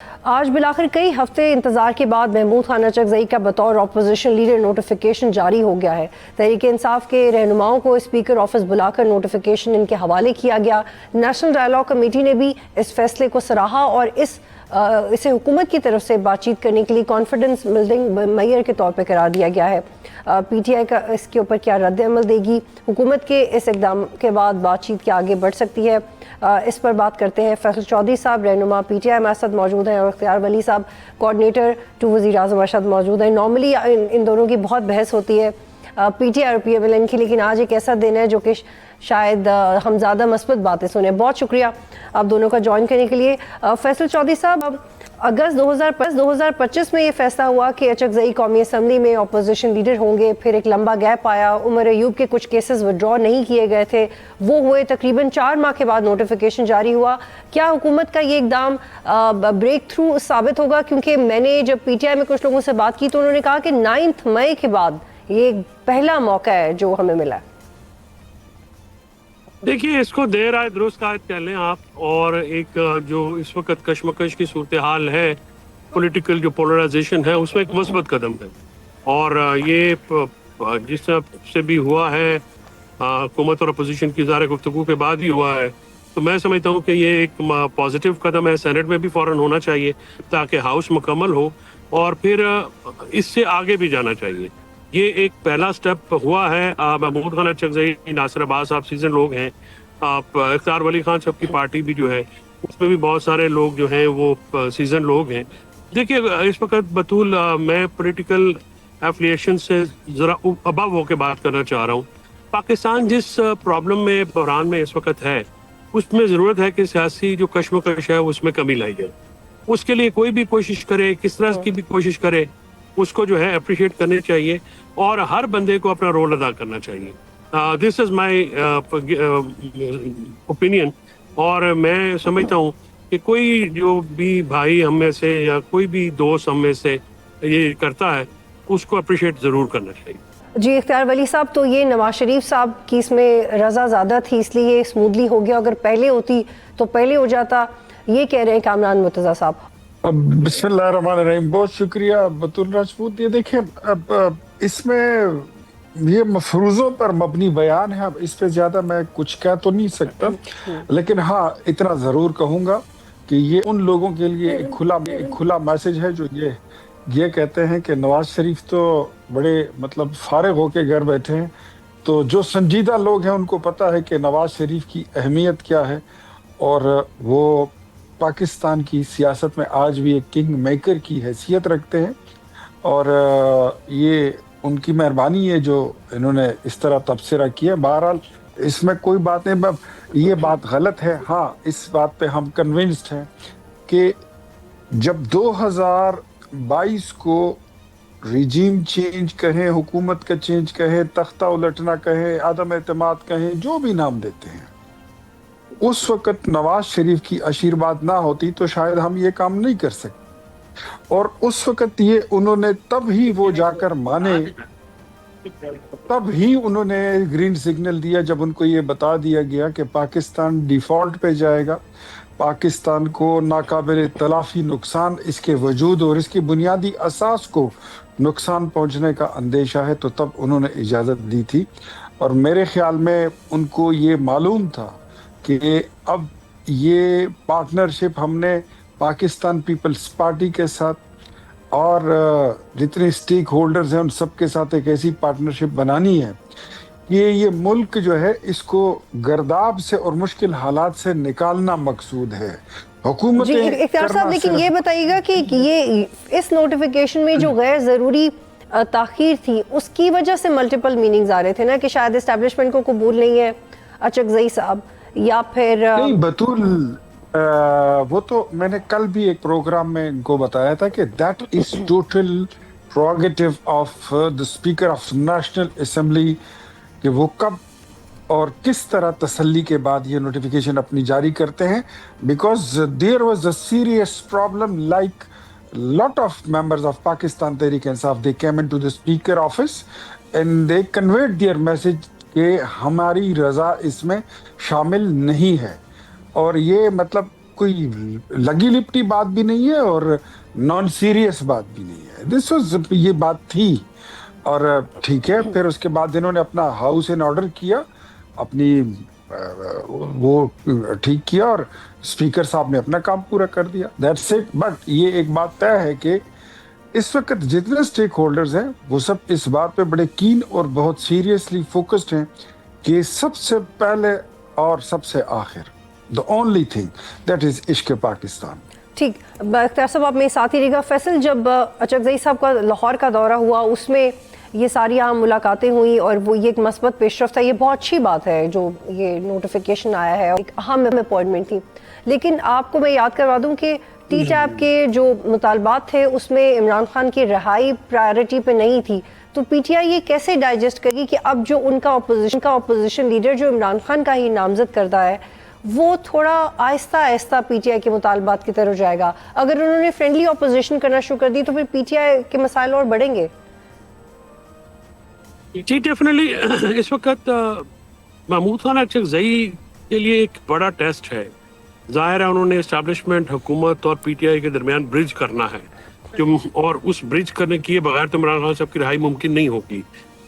آج بلاخر کئی ہفتے انتظار کے بعد محمود خان اچکزئی کا بطور اپوزیشن لیڈر نوٹیفیکیشن جاری ہو گیا ہے۔ تحریک انصاف کے رہنماؤں کو اسپیکر آفس بلا کر نوٹیفیکیشن ان کے حوالے کیا گیا۔ نیشنل ڈائیلاگ کمیٹی نے بھی اس فیصلے کو سراہا اور اسے حکومت کی طرف سے بات چیت کرنے کے لیے کانفیڈنس بلڈنگ میئر کے طور پہ قرار دیا گیا ہے۔ پی ٹی آئی کا اس کے اوپر کیا رد عمل دے گی؟ حکومت کے اس اقدام کے بعد بات چیت کیا آگے بڑھ سکتی ہے؟ اس پر بات کرتے ہیں۔ فیصل چودھری صاحب رہنما پی ٹی آئی ہمارے ساتھ موجود ہیں اور اختیار ولی صاحب کوآرڈینیٹر ٹو وزیر اعظم ہمارے ساتھ موجود ہیں۔ نارملی ان دونوں کی بہت بحث ہوتی ہے پی ٹی آئی اور پی ایم ایل این کی، لیکن آج ایک ایسا دن ہے جو کہ شاید ہم زیادہ مثبت باتیں سنیں۔ بہت شکریہ آپ دونوں کا جوائن کرنے کے لیے۔ فیصل چودھری صاحب، اگست 2025 میں یہ فیصلہ ہوا کہ اچکزئی قومی اسمبلی میں اپوزیشن لیڈر ہوں گے، پھر ایک لمبا گیپ آیا، عمر ایوب کے کچھ کیسز وڈرا نہیں کیے گئے تھے، وہ ہوئے، تقریباً 4 ماہ کے بعد نوٹیفیکیشن جاری ہوا۔ کیا حکومت کا یہ اقدام بریک تھرو ثابت ہوگا؟ کیونکہ میں نے جب پی ٹی آئی میں کچھ لوگوں سے بات کی تو انہوں نے کہا کہ 9 مئی کے بعد یہ پہلا موقع ہے جو ہمیں ملا ہے۔ دیکھیے، اس کو دیر آئے درست قائد کہہ لیں آپ، اور ایک جو اس وقت کشمکش کی صورتحال ہے، پولیٹیکل جو پولرائزیشن ہے، اس میں ایک مثبت قدم ہے، اور یہ جس طرح سے بھی ہوا ہے حکومت اور اپوزیشن کی ظاہر گفتگو کے بعد ہی ہوا ہے، تو میں سمجھتا ہوں کہ یہ ایک پازیٹیو قدم ہے۔ سینٹ میں بھی فوراً ہونا چاہیے تاکہ ہاؤس مکمل ہو، اور پھر اس سے آگے بھی جانا چاہیے۔ یہ ایک پہلا سٹیپ ہوا ہے۔ محمود خان اچکزئی، ناصر عباس صاحب سیزن لوگ ہیں، اختیار ولی خان صاحب کی پارٹی بھی جو ہے اس میں بھی بہت سارے لوگ جو ہیں وہ سیزن لوگ ہیں۔ دیکھیے، اس وقت بطول میں پولیٹیکل ایفلیشن سے ذرا ابو ہو کے بات کرنا چاہ رہا ہوں۔ پاکستان جس پرابلم میں، بحران میں اس وقت ہے، اس میں ضرورت ہے کہ سیاسی جو کشمکش ہے اس میں کمی لائی جائے۔ اس کے لیے کوئی بھی کوشش کرے، کس طرح کی بھی کوشش کرے، اس کو جو ہے اپریشیٹ کرنے چاہیے، اور ہر بندے کو اپنا رول ادا کرنا چاہیے۔ دس از مائی اوپینین، اور میں سمجھتا ہوں کہ کوئی جو بھی بھائی ہم میں سے یا کوئی بھی دوست ہم میں سے یہ کرتا ہے، اس کو اپریشیٹ ضرور کرنا چاہیے۔ جی اختیار ولی صاحب، تو یہ نواز شریف صاحب کی اس میں رضا زیادہ تھی، اس لیے یہ سمودلی ہو گیا، اگر پہلے ہوتی تو پہلے ہو جاتا، یہ کہہ رہے ہیں کامران مرتضیٰ صاحب۔ بسم اللہ الرحمن الرحیم، بہت شکریہ بطول راجپوت۔ یہ دیکھیں، اب اس میں یہ مفروضوں پر مبنی بیان ہے، اب اس پہ زیادہ میں کچھ کہہ تو نہیں سکتا، لیکن ہاں اتنا ضرور کہوں گا کہ یہ ان لوگوں کے لیے ایک کھلا میسج ہے جو یہ کہتے ہیں کہ نواز شریف تو بڑے مطلب فارغ ہو کے گھر بیٹھے ہیں، تو جو سنجیدہ لوگ ہیں ان کو پتہ ہے کہ نواز شریف کی اہمیت کیا ہے، اور وہ پاکستان کی سیاست میں آج بھی ایک کنگ میکر کی حیثیت رکھتے ہیں، اور یہ ان کی مہربانی ہے جو انہوں نے اس طرح تبصرہ کیا۔ بہرحال اس میں کوئی بات نہیں، یہ بات غلط ہے۔ ہاں، اس بات پہ ہم کنونسڈ ہیں کہ جب 2022 کو ریجیم چینج کہیں، حکومت کا چینج کہیں، تختہ الٹنا کہیں، عدم اعتماد کہیں، جو بھی نام دیتے ہیں، اس وقت نواز شریف کی آشیرواد نہ ہوتی تو شاید ہم یہ کام نہیں کر سکتے، اور اس وقت یہ انہوں نے تب ہی وہ جا کر مانے، تب ہی انہوں نے گرین سگنل دیا جب ان کو یہ بتا دیا گیا کہ پاکستان ڈیفالٹ پہ جائے گا، پاکستان کو ناقابل تلافی نقصان اس کے وجود اور اس کی بنیادی اساس کو نقصان پہنچنے کا اندیشہ ہے، تو تب انہوں نے اجازت دی تھی۔ اور میرے خیال میں ان کو یہ معلوم تھا کہ اب یہ پارٹنرشپ ہم نے پاکستان پیپلز پارٹی کے ساتھ اور جتنے سٹیک ہولڈرز ہیں ان سب کے ساتھ ایک ایسی پارٹنرشپ بنانی ہے کہ یہ ملک جو ہے اس کو گرداب سے اور مشکل حالات سے نکالنا مقصود ہے۔ حکومت جی اختیار صاحب، لیکن یہ بتائیے گا کہ یہ اس نوٹیفیکیشن میں جو غیر ضروری تاخیر تھی اس کی وجہ سے ملٹیپل میننگز آ رہے تھے نا، کہ شاید اسٹیبلشمنٹ کو قبول نہیں ہے اچکزئی صاحب، یا پھر نہیں بطول، وہ تو میں نے کل بھی ایک پروگرام میں ان کو بتایا تھا کہ that is total پروگیٹو of the speaker of national assembly, کہ وہ کب اور کس طرح تسلی کے بعد یہ نوٹیفیکیشن اپنی جاری کرتے ہیں، because there was a serious problem like lot of members of Pakistan Tehreek Insaf, they came into the speaker office and they conveyed their message کہ ہماری رضا اس میں شامل نہیں ہے، اور یہ مطلب کوئی لگی لپٹی بات بھی نہیں ہے اور نان سیریس بات بھی نہیں ہے. دس واز یہ بات تھی. اور ٹھیک ہے, پھر اس کے بعد انہوں نے اپنا ہاؤس ان آرڈر کیا, اپنی وہ ٹھیک کیا, اور اسپیکر صاحب نے اپنا کام پورا کر دیا. That's it. بٹ یہ ایک بات طے ہے کہ اس وقت جتنے اسٹیک ہولڈرز ہیں وہ سب اس بات پہ بڑے کین اور بہت سیریسلی فوکسڈ ہیں کہ سب سے پہلے اور سب سے آخر the only thing that is عشق پاکستان. ٹھیک, اختیار صاحب آپ میرے ساتھ ہی رہے گا. فیصل, جب اچکزئی صاحب کا لاہور کا دورہ ہوا اس میں یہ ساری عام ملاقاتیں ہوئیں اور وہ یہ ایک مثبت پیش رفت ہے, یہ بہت اچھی بات ہے جو یہ نوٹیفیکیشن آیا ہے, ایک اہم اپوائنٹمنٹ تھی. لیکن آپ کو میں یاد کروا دوں کہ ٹی ٹیپ کے جو مطالبات تھے اس میں عمران خان کی رہائی پرائیورٹی پہ نہیں تھی, تو پی ٹی آئی یہ کیسے ڈائجسٹ کرے گی کہ اب جو ان کا اپوزیشن لیڈر جو عمران خان کا ہی نامزد کردہ ہے وہ تھوڑا آہستہ آہستہ پی ٹی آئی کے مطالبات کی طرف جائے گا. اگر انہوں نے فرینڈلی اپوزیشن کرنا شروع کر دی تو پھر پی ٹی آئی کے مسائل اور بڑھیں گے. جی ڈیفینیٹلی. اس وقت محمود خان اچکزئی کے لیے ایک بڑا ٹیسٹ ہے. ظاہر ہے انہوں نے اسٹیبلشمنٹ, حکومت اور پی ٹی آئی کے درمیان برج کرنا ہے, اور اس برج کرنے کے بغیر تو عمران خان صاحب کی رہائی ممکن نہیں ہوگی.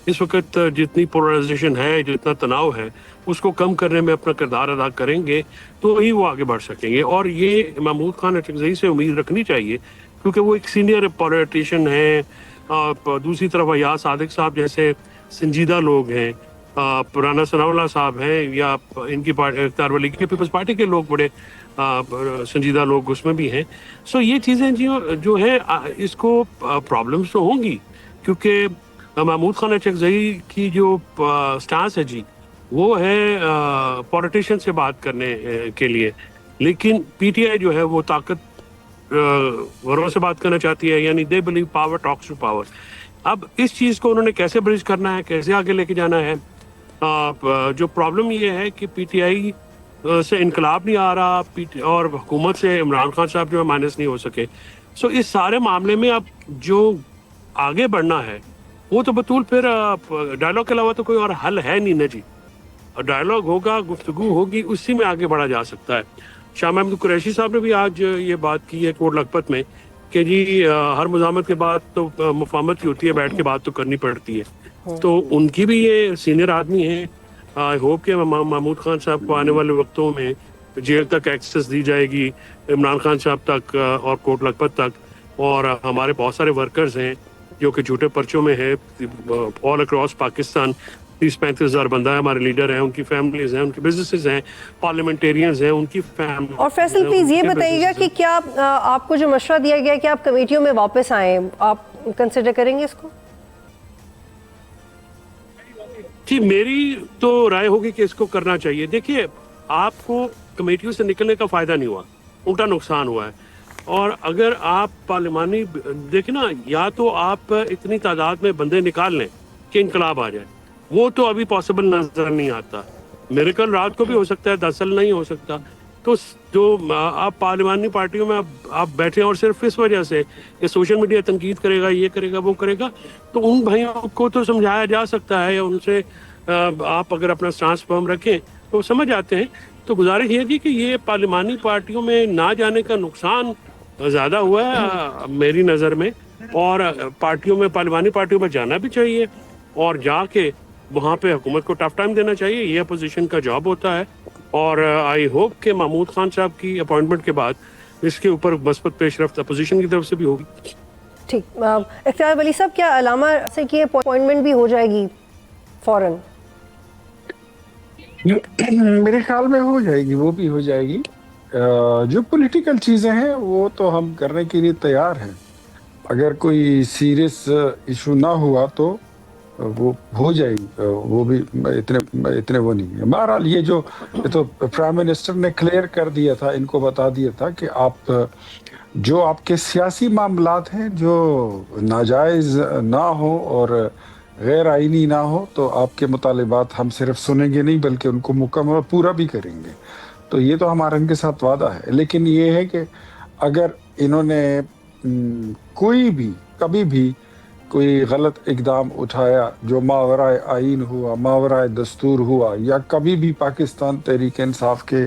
اس وقت جتنی پولرائزیشن ہے, جتنا تناؤ ہے, اس کو کم کرنے میں اپنا کردار ادا کریں گے تو ہی وہ آگے بڑھ سکیں گے. اور یہ محمود خان اچکزئی سے امید رکھنی چاہیے کیونکہ وہ ایک سینئر پولیٹیشین ہیں. دوسری طرف ایاز صادق صاحب جیسے سنجیدہ لوگ ہیں, رانا ثناء اللہ صاحب ہیں, یا ان کی اختیار ولی کی پیپلز پارٹی کے لوگ بڑے سنجیدہ لوگ اس میں بھی ہیں. سو یہ چیزیں جو ہیں اس کو پرابلمس تو ہوں گی کیونکہ محمود خان اچکزئی کی جو سٹانس ہے جی وہ ہے پولیٹیشین سے بات کرنے کے لیے, لیکن پی ٹی آئی جو ہے وہ طاقت وروں سے بات کرنا چاہتی ہے, یعنی the blue power talks to power. اب اس چیز کو انہوں نے کیسے برج کرنا ہے, کیسے آگے لے کے جانا ہے. جو پرابلم یہ ہے کہ پی ٹی آئی سے انقلاب نہیں آ رہا, اور حکومت سے عمران خان صاحب جو ہے مائنس نہیں ہو سکے. سو اس سارے معاملے میں اب جو آگے بڑھنا ہے وہ تو بطول پھر ڈائلاگ کے علاوہ تو کوئی اور حل ہے نہیں نا جی. ڈائلاگ ہوگا, گفتگو ہوگی, اسی میں آگے بڑھا جا سکتا ہے. شاہ محمود قریشی صاحب نے بھی آج یہ بات کی ہے کوٹ لکھپت میں کہ جی ہر مزاحمت کے بعد تو مفاہمت کی ہوتی ہے, بیٹھ کے بات تو کرنی پڑتی ہے. تو ان کی بھی یہ سینئر آدمی ہیں. آئی ہوپ کہ محمود خان صاحب کو آنے والے وقتوں میں جیل تک ایکسیس دی جائے گی, عمران خان صاحب تک اور کوٹ لکھپت تک. اور ہمارے بہت سارے ورکرز ہیں جو کہ جھوٹے پرچوں میں ہیں آل اکراس پاکستان. 30-35 ہزار بندہ ہے, ہمارے لیڈر ہیں, ان کی فیملیز ہیں, ان کی بزنسز ہیں, پارلیمنٹیرینز ہیں, ان کی فیملی. اور فیصل پلیز یہ بتائیے گا کہ کیا آپ کو جو مشورہ دیا گیا کہ آپ کمیٹیوں میں واپس آئیں, آپ کنسیڈر کریں گے اس کو؟ جی میری تو رائے ہوگی کہ اس کو کرنا چاہیے. دیکھیے آپ کو کمیٹیوں سے نکلنے کا فائدہ نہیں ہوا, الٹا نقصان ہوا ہے. اور اگر آپ پارلیمانی دیکھیں نا, یا تو آپ اتنی تعداد میں بندے نکال لیں کہ انقلاب آ جائے, وہ تو ابھی پاسبل نظر نہیں آتا. میریکل رات کو بھی ہو سکتا ہے, دراصل نہیں ہو سکتا. تو جو آپ پارلیمانی پارٹیوں میں آپ بیٹھے اور صرف اس وجہ سے کہ سوشل میڈیا تنقید کرے گا, یہ کرے گا, وہ کرے گا, تو ان بھائیوں کو تو سمجھایا جا سکتا ہے, ان سے آپ اگر اپنا سٹانس فرم رکھیں تو سمجھ آتے ہیں. تو گزارش یہ تھی کہ یہ پارلیمانی پارٹیوں میں نہ جانے کا نقصان زیادہ ہوا ہے میری نظر میں, اور پارٹیوں میں, پارلیمانی پارٹیوں میں جانا بھی چاہیے اور جا کے وہاں پہ حکومت کو ٹف ٹائم دینا چاہیے. یہ اپوزیشن کا جاب ہوتا ہے. اور آئی ہوپ کہ محمود خان صاحب کی اپوائنٹمنٹ کے بعد اس کے اوپر مثبت پیش رفت اپوزیشن کی طرف سے بھی ہوگی. ٹھیک, اختیار ولی صاحب کیا علامہ سے کی اپوائنٹمنٹ بھی ہو جائے گی فوراً؟ میرے خیال میں ہو جائے گی, وہ بھی ہو جائے گی. جو پولیٹیکل چیزیں ہیں وہ تو ہم کرنے کے لیے تیار ہیں. اگر کوئی سیریس ایشو نہ ہوا تو وہ ہو جائے گی, وہ بھی اتنے وہ نہیں ہے. بہرحال یہ تو پرائم منسٹر نے کلیئر کر دیا تھا, ان کو بتا دیا تھا کہ آپ جو آپ کے سیاسی معاملات ہیں جو ناجائز نہ ہو اور غیر آئینی نہ ہو تو آپ کے مطالبات ہم صرف سنیں گے نہیں بلکہ ان کو مکمل پورا بھی کریں گے. تو یہ تو ہمارا ان کے ساتھ وعدہ ہے. لیکن یہ ہے کہ اگر انہوں نے کوئی بھی کبھی بھی کوئی غلط اقدام اٹھایا جو ماورائے آئین ہوا, ماورائے دستور ہوا, یا کبھی بھی پاکستان تحریک انصاف کے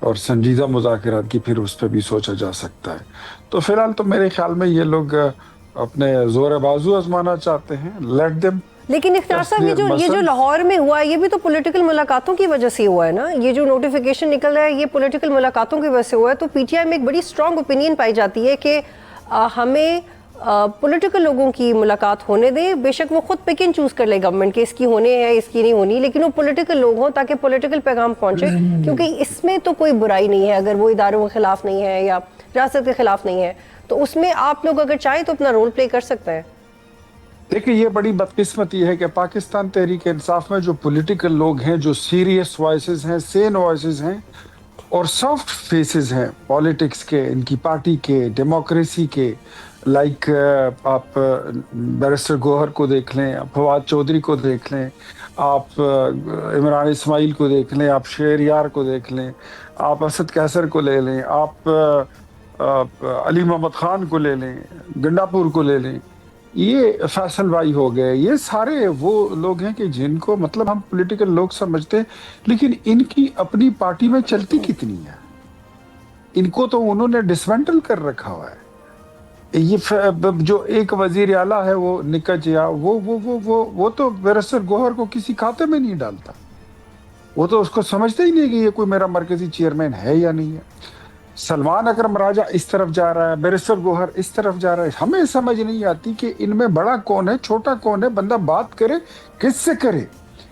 اور سنجیدہ مذاکرات کی پھر اس پہ بھی سوچا جا سکتا ہے. تو فی الحال تو میرے خیال میں یہ لوگ اپنے زور بازو آزمانا چاہتے ہیں. Let them. لیکن اختیار صاحب یہ جو لاہور میں ہوا ہے یہ بھی تو پولیٹیکل ملاقاتوں کی وجہ سے ہوا ہے نا. یہ جو نوٹیفیکیشن نکل رہا ہے یہ پولیٹیکل ملاقاتوں کی وجہ سے ہوا ہے. تو پی ٹی آئی میں ایک بڑی اسٹرانگ اوپینین پائی جاتی ہے کہ ہمیں پولیٹیکل لوگوں کی ملاقات ہونے دیں. بے شک وہ خود پک اینڈ چوز کر لے گورنمنٹ کہ اس کی ہونے ہے اس کی نہیں ہونی, لیکن وہ پولیٹیکل لوگ ہوں تاکہ پولیٹیکل پیغام پہنچے, کیونکہ اس میں تو کوئی برائی نہیں ہے اگر وہ اداروں کے خلاف نہیں ہے یا ریاست کے خلاف نہیں ہے. تو اس میں آپ لوگ اگر چاہیں تو اپنا رول پلے کر سکتے ہیں. دیکھیں یہ بڑی بدقسمتی ہے کہ پاکستان تحریک انصاف میں جو پولیٹیکل لوگ ہیں, جو سیریس وائسز ہیں, سین وائسز ہیں اور سافٹ فیسز ہیں پالیٹکس کے, ان کی پارٹی کے, ڈیموکریسی کے, لائک آپ بیرسٹر گوہر کو دیکھ لیں, آپ فواد چودھری کو دیکھ لیں, آپ عمران اسماعیل کو دیکھ لیں, آپ شہریار کو دیکھ لیں, آپ اسد کیسر کو لے لیں, آپ علی محمد خان کو لے لیں, گنڈاپور کو لے لیں, یہ فیصل بھائی ہو گئے. یہ سارے وہ لوگ ہیں کہ جن کو مطلب ہم پولیٹیکل لوگ سمجھتے ہیں, لیکن ان کی اپنی پارٹی میں چلتی کتنی ہے. ان کو تو انہوں نے ڈسمینٹل کر رکھا ہوا ہے. یہ جو ایک وزیر اعلیٰ ہے وہ نکجیا, وہ تو بیرسٹر گوہر کو کسی کھاتے میں نہیں ڈالتا. وہ تو اس کو سمجھتے ہی نہیں کہ یہ کوئی میرا مرکزی چیئرمین ہے یا نہیں ہے. سلمان اکرم راجہ اس طرف جا رہا ہے, بیرسٹر گوہر اس طرف جا رہا ہے. ہمیں سمجھ نہیں آتی کہ ان میں بڑا کون ہے, چھوٹا کون ہے, بندہ بات کرے کس سے کرے.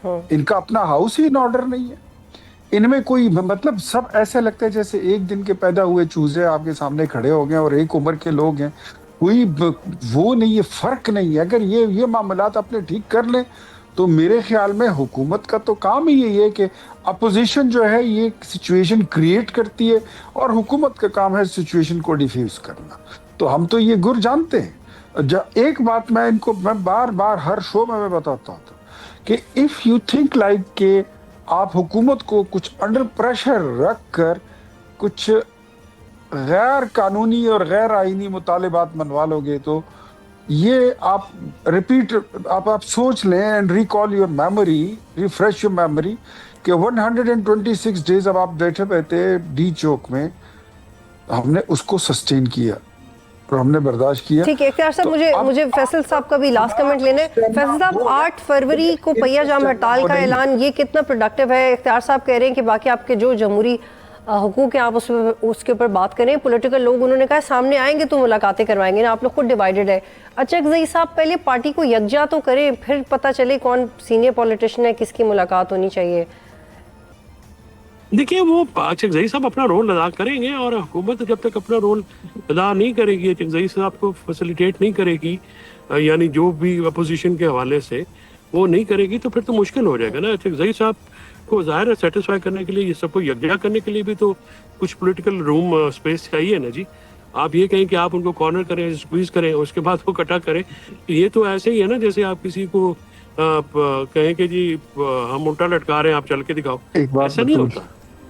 ان کا اپنا ہاؤس ہی ان آرڈر نہیں ہے. ان میں کوئی مطلب سب ایسے لگتا ہے جیسے ایک دن کے پیدا ہوئے چوزے آپ کے سامنے کھڑے ہو گئے اور ایک عمر کے لوگ ہیں. کوئی وہ نہیں ہے, فرق نہیں ہے. اگر یہ معاملات اپنے ٹھیک کر لیں تو میرے خیال میں حکومت کا تو کام ہی یہی ہے کہ اپوزیشن جو ہے یہ سچویشن کریٹ کرتی ہے اور حکومت کا کام ہے سچویشن کو ڈیفیوز کرنا. تو ہم تو یہ گر جانتے ہیں. ایک بات میں بار بار ہر شو میں بتاتا ہوں کہ اف یو تھنک لائک کہ آپ حکومت کو کچھ انڈر پریشر رکھ کر کچھ غیر قانونی اور غیر آئینی مطالبات منوا لو گے تو یہ آپ سوچ لیں and recall your memory, refresh your memory کہ 126 ڈیز اب آپ بیٹھے بیٹھے ڈی چوک میں ہم نے اس کو سسٹین کیا اور ہم نے برداشت کیا. ٹھیک ہے اختیار صاحب, مجھے فیصل صاحب کا بھی لاسٹ کمنٹ لینا ہے. فیصل صاحب 8 فروری کو پہیہ جام ہڑتال کا اعلان, یہ کتنا پروڈکٹیو ہے؟ اختیار صاحب کہہ رہے ہیں کہ باقی آپ کے جو جمہوری حقوق ہیں آپ اس کے اوپر بات کریں. پولیٹیکل لوگ انہوں نے کہا سامنے آئیں گے تو ملاقاتیں کروائیں گے نا, آپ لوگ خود ڈیوائیڈڈ ہے. اچکزئی صاحب پہلے پارٹی کو یکجا تو کریں پھر پتہ چلے کون سینئر پولیٹیشین ہے, کس کی ملاقات ہونی چاہیے. دیکھیے وہ اچکزئی صاحب اپنا رول ادا کریں گے اور حکومت جب تک اپنا رول ادا نہیں کرے گی, اچکزئی صاحب کو فیسیلیٹیٹ نہیں کرے گی, یعنی جو بھی اپوزیشن کے حوالے سے وہ نہیں کرے گی تو پھر تو مشکل ہو جائے گا نا. اچکزئی صاحب کو ظاہر ہے سیٹسفائی کرنے کے لیے یہ سب کو یکجا کرنے کے لیے بھی تو کچھ پولیٹیکل روم اسپیس چاہیے نا جی. آپ یہ کہیں کہ آپ ان کو کارنر کریں, اسکویز کریں, اس کے بعد وہ کٹا کریں, یہ تو ایسے ہی ہے نا جیسے آپ کسی کو کہیں کہ جی ہم الٹا لٹکا رہے ہیں آپ چل کے دکھاؤ. ایسا نہیں ہوتا.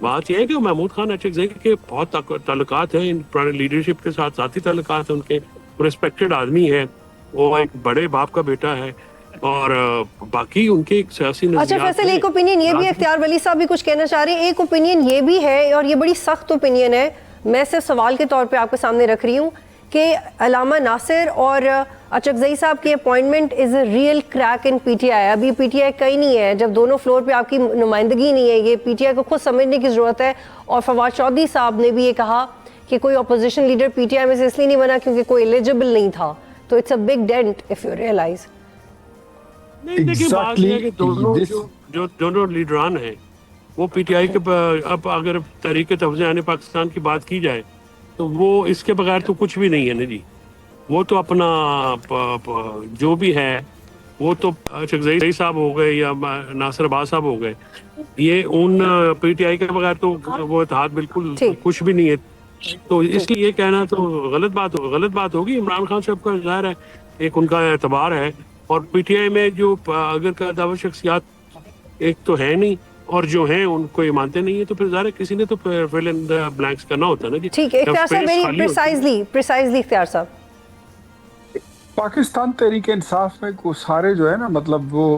بات یہ ہے کہ محمود خان اچکزئی کے بہت تعلقات ہیں ان پرانے لیڈرشپ کے ساتھ, ذاتی تعلقات ہیں ان کے, ریسپیکٹڈ آدمی ہے, وہ ایک بڑے باپ کا بیٹا ہے اور باقی ان کے ایک سیاسی نظریات. اچھا فیصل, ایک اوپینین یہ بھی, اختیار ولی صاحب بھی کچھ کہنا چاہ رہے ہیں, ایک اوپینین یہ بھی ہے اور یہ بڑی سخت اوپینین ہے, میں صرف سوال کے طور پہ آپ کے سامنے رکھ رہی ہوں کہ علامہ ناصر اور اچکزئی صاحب کی appointment is a real crack in PTI ٹی آئی. ابھی پی ٹی آئی کہیں نہیں ہے, جب دونوں فلور پہ آپ کی نمائندگی نہیں ہے, یہ پی ٹی آئی کو خود سمجھنے کی ضرورت ہے. اور فواد چودھری صاحب نے بھی یہ کہا کہ کوئی اپوزیشن لیڈر پی ٹی آئی میں سے اس لیے نہیں بنا کیونکہ کوئی ایلیجبل نہیں تھا. تو it's a big dent if you realise. نہیں دیکھیے بات یہ ہے کہ دونوں لیڈران ہیں وہ پی ٹی آئی کے, اب اگر تحریک تفویض پاکستان کی بات کی جائے تو وہ اس کے بغیر تو کچھ بھی نہیں ہے نا جی. وہ تو اپنا جو بھی ہے وہ تو اچکزئی صاحب ہو گئے یا ناصر عباس صاحب ہو گئے, یہ ان پی ٹی آئی کے بغیر تو وہ اتحاد بالکل کچھ بھی نہیں ہے. تو اس لیے یہ کہنا تو غلط بات ہوگی. عمران خان صاحب کا ظاہر ہے ایک ان کا اعتبار ہے, اور پی ٹی آئی میں جو اگر کا دعوی شخصیات ایک تو ہے نہیں اور جو ہیں ان کو یہ مانتے نہیں ہیں, تو پھر ظاہر کسی نے تو فل ان دا بلینکس کرنا ہوتا ہے نا جی. ٹھیک ہے اختیار صاحب, میری پریسائزلی اختیار صاحب, پاکستان تحریک انصاف میں کو سارے جو ہے نا مطلب وہ